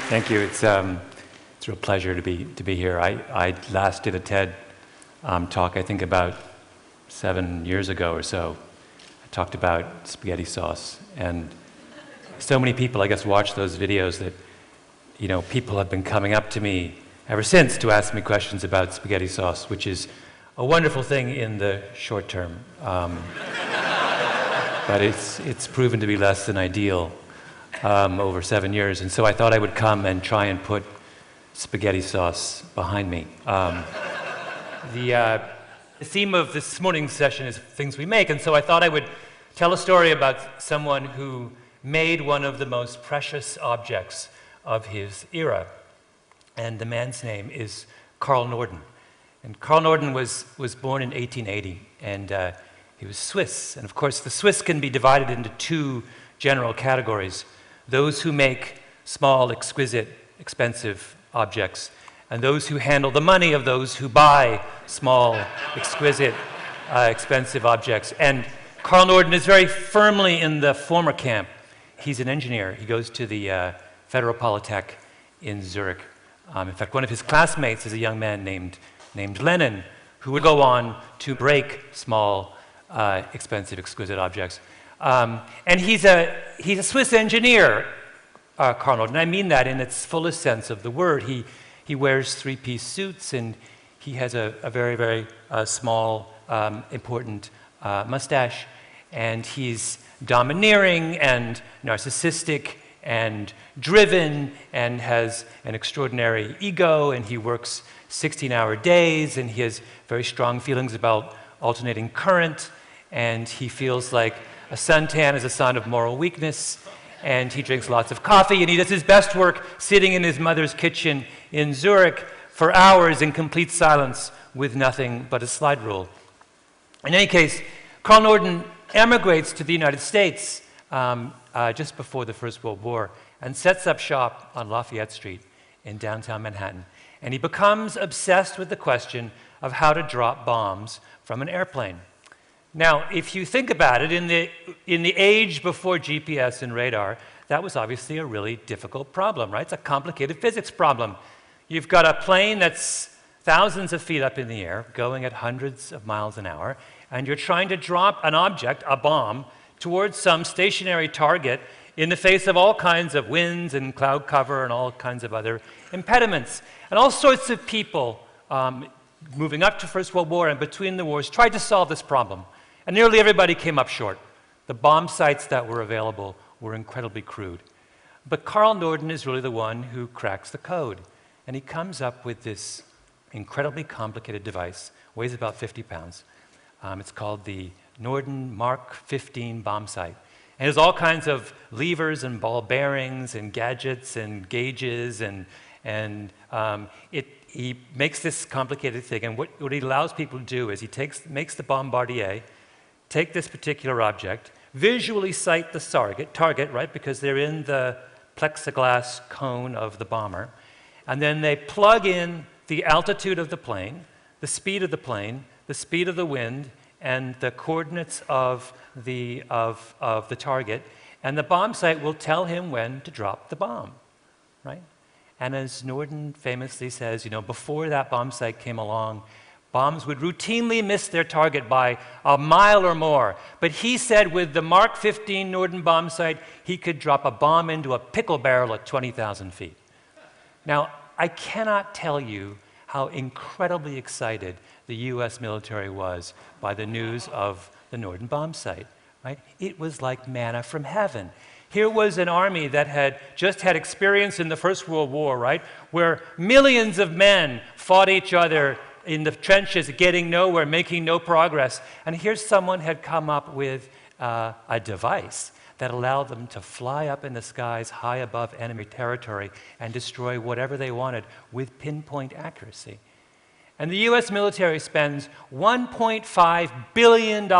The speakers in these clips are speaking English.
Thank you. It's a real pleasure to be here. I last did a TED talk, I think about 7 years ago or so. I talked about spaghetti sauce, and so many people, I guess, watch those videos that, you know, people have been coming up to me ever since to ask me questions about spaghetti sauce, which is a wonderful thing in the short term, but it's proven to be less than ideal over 7 years, and so I thought I would come and try and put spaghetti sauce behind me. The theme of this morning's session is things we make, and so I thought I would tell a story about someone who made one of the most precious objects of his era, and the man's name is Carl Norden. And Carl Norden was born in 1880, and he was Swiss, and of course the Swiss can be divided into two general categories: those who make small, exquisite, expensive objects, and those who handle the money of those who buy small, exquisite, expensive objects. And Carl Norden is very firmly in the former camp. He's an engineer. He goes to the Federal Polytech in Zurich. In fact, one of his classmates is a young man named Lenin, who would go on to break small, expensive, exquisite objects. And he's a Swiss engineer, Carl Norden. I mean that in its fullest sense of the word. He wears three-piece suits, and he has a very, very small, important mustache. And he's domineering and narcissistic and driven and has an extraordinary ego, and he works 16-hour days, and he has very strong feelings about alternating current, and he feels like a suntan is a sign of moral weakness, and he drinks lots of coffee, and he does his best work sitting in his mother's kitchen in Zurich for hours in complete silence with nothing but a slide rule. In any case, Carl Norden emigrates to the United States just before the First World War and sets up shop on Lafayette Street in downtown Manhattan. And he becomes obsessed with the question of how to drop bombs from an airplane. Now, if you think about it, in the age before GPS and radar, that was obviously a really difficult problem, right? It's a complicated physics problem. You've got a plane that's thousands of feet up in the air, going at hundreds of miles an hour, and you're trying to drop an object, a bomb, towards some stationary target in the face of all kinds of winds and cloud cover and all kinds of other impediments. And all sorts of people moving up to First World War and between the wars tried to solve this problem. And nearly everybody came up short. The bomb sites that were available were incredibly crude. But Carl Norden is really the one who cracks the code. And he comes up with this incredibly complicated device, weighs about 50 pounds. It's called the Norden Mark 15 bomb sight. And it has all kinds of levers and ball bearings and gadgets and gauges, and he makes this complicated thing. And what he allows people to do is he makes the bombardier take this particular object, visually sight the target, right, because they're in the plexiglass cone of the bomber, and then they plug in the altitude of the plane, the speed of the plane, the speed of the wind, and the coordinates of the target, and the bomb sight will tell him when to drop the bomb, right? And as Norden famously says, you know, before that bomb sight came along, bombs would routinely miss their target by a mile or more. But he said with the Mark 15 Norden bomb sight, he could drop a bomb into a pickle barrel at 20,000 feet. Now, I cannot tell you how incredibly excited the US military was by the news of the Norden bomb sight, right? It was like manna from heaven. Here was an army that had just had experience in the First World War, right? Where millions of men fought each other in the trenches, getting nowhere, making no progress. And here's someone had come up with a device that allowed them to fly up in the skies high above enemy territory and destroy whatever they wanted with pinpoint accuracy. And the US military spends $1.5 billion in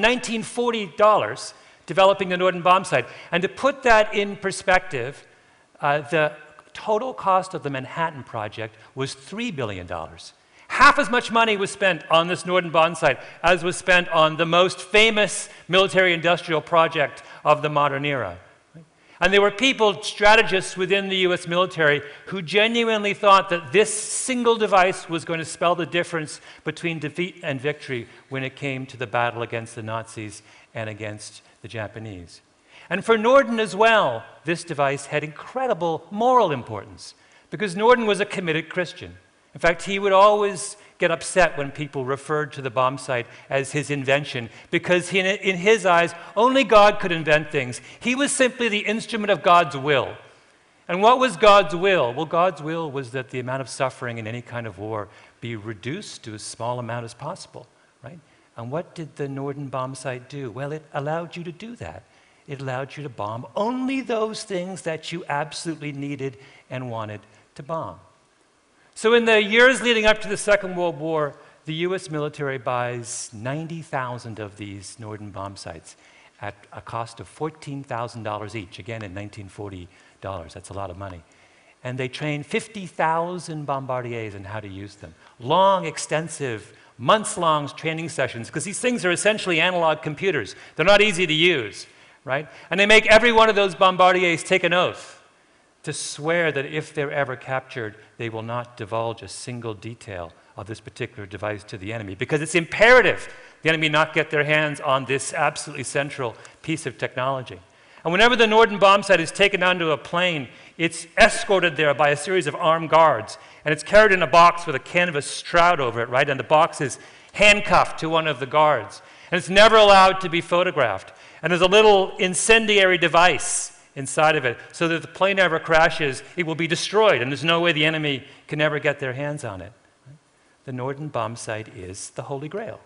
1940 dollars developing the Norden bombsight. And to put that in perspective, the total cost of the Manhattan Project was $3 billion. Half as much money was spent on this Norden bombsight as was spent on the most famous military-industrial project of the modern era. And there were people, strategists within the US military, who genuinely thought that this single device was going to spell the difference between defeat and victory when it came to the battle against the Nazis and against the Japanese. And for Norden as well, this device had incredible moral importance, because Norden was a committed Christian. In fact, he would always get upset when people referred to the bombsight as his invention, because in his eyes, only God could invent things. He was simply the instrument of God's will. And what was God's will? Well, God's will was that the amount of suffering in any kind of war be reduced to as small amount as possible, right? And what did the Norden bombsight do? Well, it allowed you to do that. It allowed you to bomb only those things that you absolutely needed and wanted to bomb. So in the years leading up to the Second World War, the US military buys 90,000 of these Norden bombsights at a cost of $14,000 each, again in 1940 dollars. That's a lot of money. And they train 50,000 bombardiers in how to use them. Long, extensive, months-long training sessions, because these things are essentially analog computers. They're not easy to use, right? And they make every one of those bombardiers take an oath to swear that if they're ever captured, they will not divulge a single detail of this particular device to the enemy, because it's imperative the enemy not get their hands on this absolutely central piece of technology. And whenever the Norden bombsight is taken onto a plane, it's escorted there by a series of armed guards, and it's carried in a box with a canvas shroud over it, right? And the box is handcuffed to one of the guards. And it's never allowed to be photographed. And there's a little incendiary device inside of it, so that if the plane ever crashes, it will be destroyed, and there's no way the enemy can ever get their hands on it. The Norden bombsight is the Holy Grail.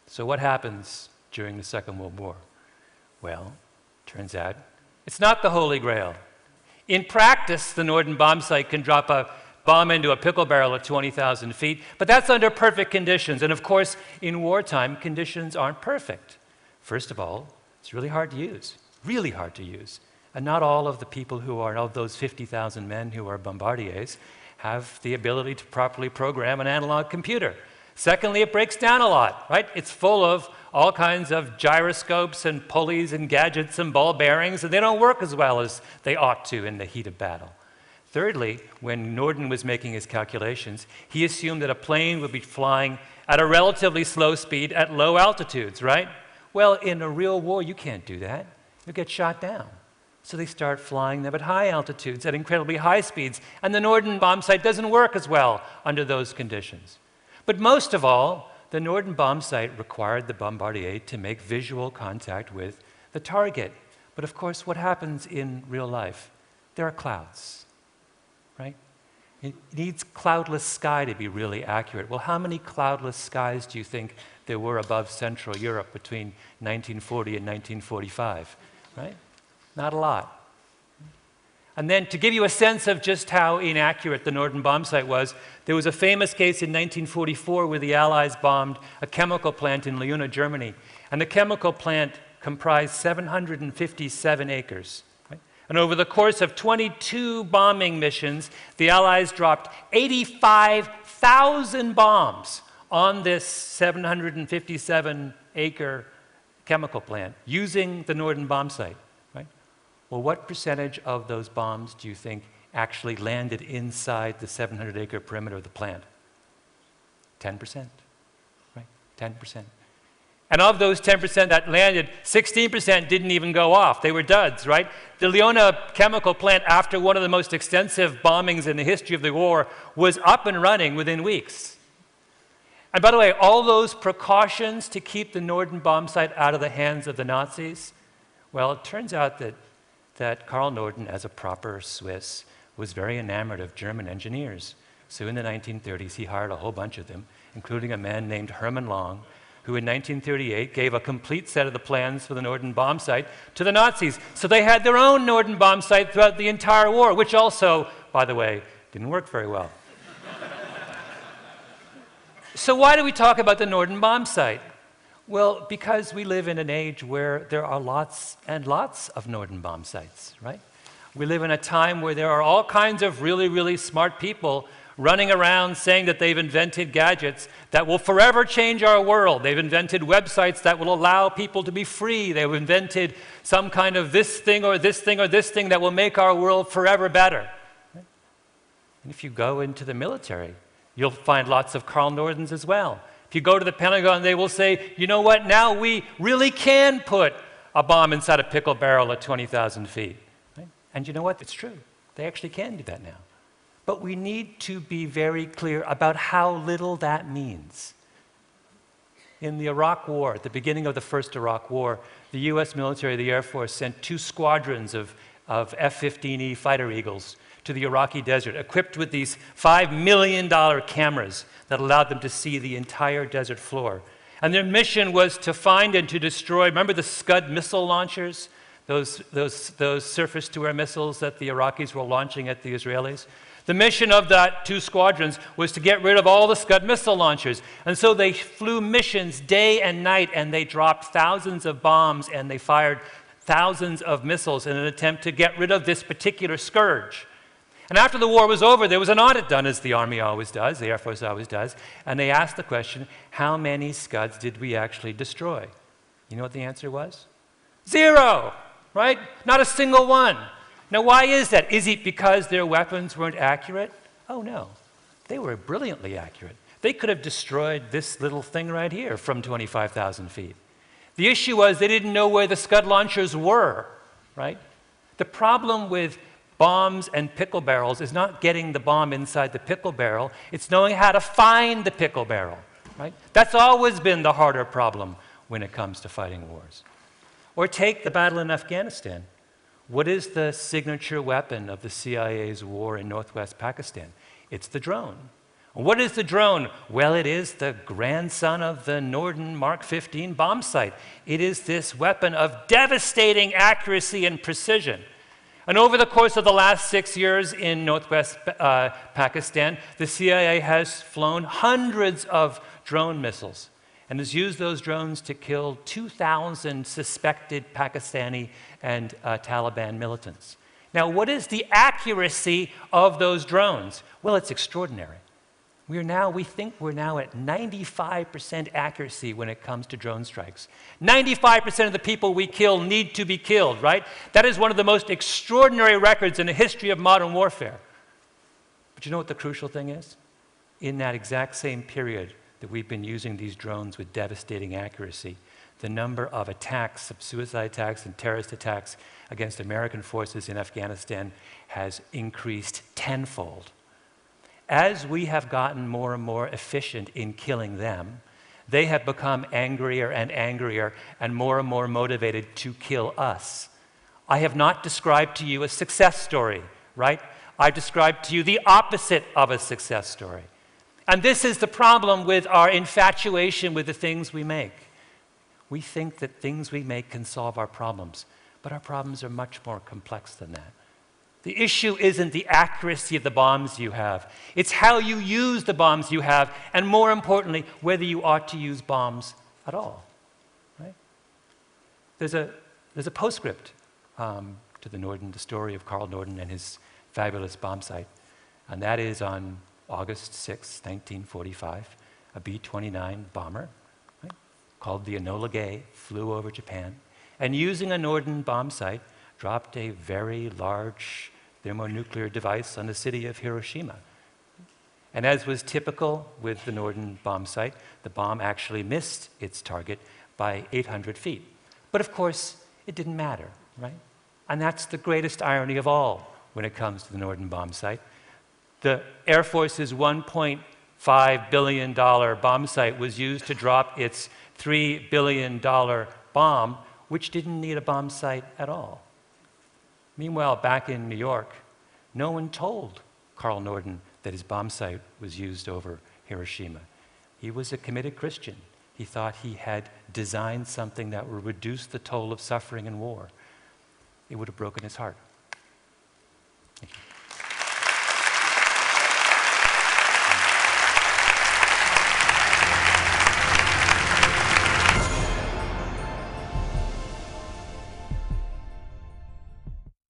So what happens during the Second World War? Well, turns out it's not the Holy Grail. In practice, the Norden bombsight can drop a bomb into a pickle barrel at 20,000 feet, but that's under perfect conditions. And of course, in wartime, conditions aren't perfect. First of all, it's really hard to use. And not all of the people who are, of those 50,000 men who are bombardiers, have the ability to properly program an analog computer. Secondly, it breaks down a lot, right? It's full of all kinds of gyroscopes and pulleys and gadgets and ball bearings, and they don't work as well as they ought to in the heat of battle. Thirdly, when Norden was making his calculations, he assumed that a plane would be flying at a relatively slow speed at low altitudes, right? Well, in a real war, you can't do that. You'll get shot down. So they start flying them at high altitudes, at incredibly high speeds, and the Norden bombsight doesn't work as well under those conditions. But most of all, the Norden bombsight required the bombardier to make visual contact with the target. But of course, what happens in real life? There are clouds, right? It needs cloudless sky to be really accurate. Well, how many cloudless skies do you think there were above Central Europe between 1940 and 1945, right? Not a lot. And then to give you a sense of just how inaccurate the Norden bombsight was, there was a famous case in 1944 where the Allies bombed a chemical plant in Leuna, Germany. And the chemical plant comprised 757 acres. Right? And over the course of 22 bombing missions, the Allies dropped 85,000 bombs on this 757-acre chemical plant using the Norden bombsight. Right? Well, what percentage of those bombs do you think actually landed inside the 700-acre perimeter of the plant? 10%, right? 10%. And of those 10% that landed, 16% didn't even go off. They were duds, right? The Leuna chemical plant, after one of the most extensive bombings in the history of the war, was up and running within weeks. And by the way, all those precautions to keep the Norden bombsight out of the hands of the Nazis, well, it turns out that Karl Norden, as a proper Swiss, was very enamored of German engineers. So in the 1930s, he hired a whole bunch of them, including a man named Hermann Long, who in 1938 gave a complete set of the plans for the Norden bombsight to the Nazis. So they had their own Norden bombsight throughout the entire war, which also, by the way, didn't work very well. So why do we talk about the Norden bombsight? Well, because we live in an age where there are lots and lots of Norden bomb sites, right? We live in a time where there are all kinds of really, really smart people running around saying that they've invented gadgets that will forever change our world. They've invented websites that will allow people to be free. They've invented some kind of this thing or this thing or this thing that will make our world forever better. And if you go into the military, you'll find lots of Carl Nordens as well. If you go to the Pentagon, they will say, you know what, now we really can put a bomb inside a pickle barrel at 20,000 feet. Right? And you know what, it's true. They actually can do that now. But we need to be very clear about how little that means. In the Iraq War, at the beginning of the first Iraq War, the US military, the Air Force, sent 2 squadrons of F-15E fighter Eagles to the Iraqi desert, equipped with these $5 million cameras that allowed them to see the entire desert floor. And their mission was to find and to destroy, remember the Scud missile launchers? Those surface-to-air missiles that the Iraqis were launching at the Israelis? The mission of that 2 squadrons was to get rid of all the Scud missile launchers. And so they flew missions day and night, and they dropped thousands of bombs, and they fired thousands of missiles in an attempt to get rid of this particular scourge. And after the war was over, there was an audit done, as the Army always does, the Air Force always does, and they asked the question, how many Scuds did we actually destroy? You know what the answer was? 0, right? Not a single one. Now, why is that? Is it because their weapons weren't accurate? Oh, no. They were brilliantly accurate. They could have destroyed this little thing right here from 25,000 feet. The issue was they didn't know where the Scud launchers were, right? The problem with bombs and pickle barrels is not getting the bomb inside the pickle barrel, it's knowing how to find the pickle barrel, right? That's always been the harder problem when it comes to fighting wars. Or take the battle in Afghanistan. What is the signature weapon of the CIA's war in northwest Pakistan? It's the drone. What is the drone? Well, it is the grandson of the Norden Mark 15 bomb sight. It is this weapon of devastating accuracy and precision. And over the course of the last 6 years in northwest Pakistan, the CIA has flown hundreds of drone missiles and has used those drones to kill 2,000 suspected Pakistani and Taliban militants. Now, what is the accuracy of those drones? Well, it's extraordinary. We think we're now at 95% accuracy when it comes to drone strikes. 95% of the people we kill need to be killed, right? That is one of the most extraordinary records in the history of modern warfare. But you know what the crucial thing is? In that exact same period that we've been using these drones with devastating accuracy, the number of attacks, of suicide attacks and terrorist attacks against American forces in Afghanistan has increased tenfold. As we have gotten more and more efficient in killing them, they have become angrier and more motivated to kill us. I have not described to you a success story, right? I've described to you the opposite of a success story. And this is the problem with our infatuation with the things we make. We think that things we make can solve our problems, but our problems are much more complex than that. The issue isn't the accuracy of the bombs you have. It's how you use the bombs you have, and more importantly, whether you ought to use bombs at all. Right? There's a postscript to the Norden, the story of Carl Norden and his fabulous bomb sight, and that is on August 6, 1945, a B-29 bomber, right, called the Enola Gay flew over Japan, and using a Norden bomb sight, dropped a very large thermonuclear device on the city of Hiroshima. And as was typical with the Norden bomb sight, the bomb actually missed its target by 800 feet. But of course, it didn't matter, right? And that's the greatest irony of all when it comes to the Norden bomb sight. The Air Force's $1.5 billion bomb sight was used to drop its $3 billion bomb, which didn't need a bomb sight at all. Meanwhile, back in New York, no one told Carl Norden that his bomb sight was used over Hiroshima. He was a committed Christian. He thought he had designed something that would reduce the toll of suffering in war. It would have broken his heart. Thank you.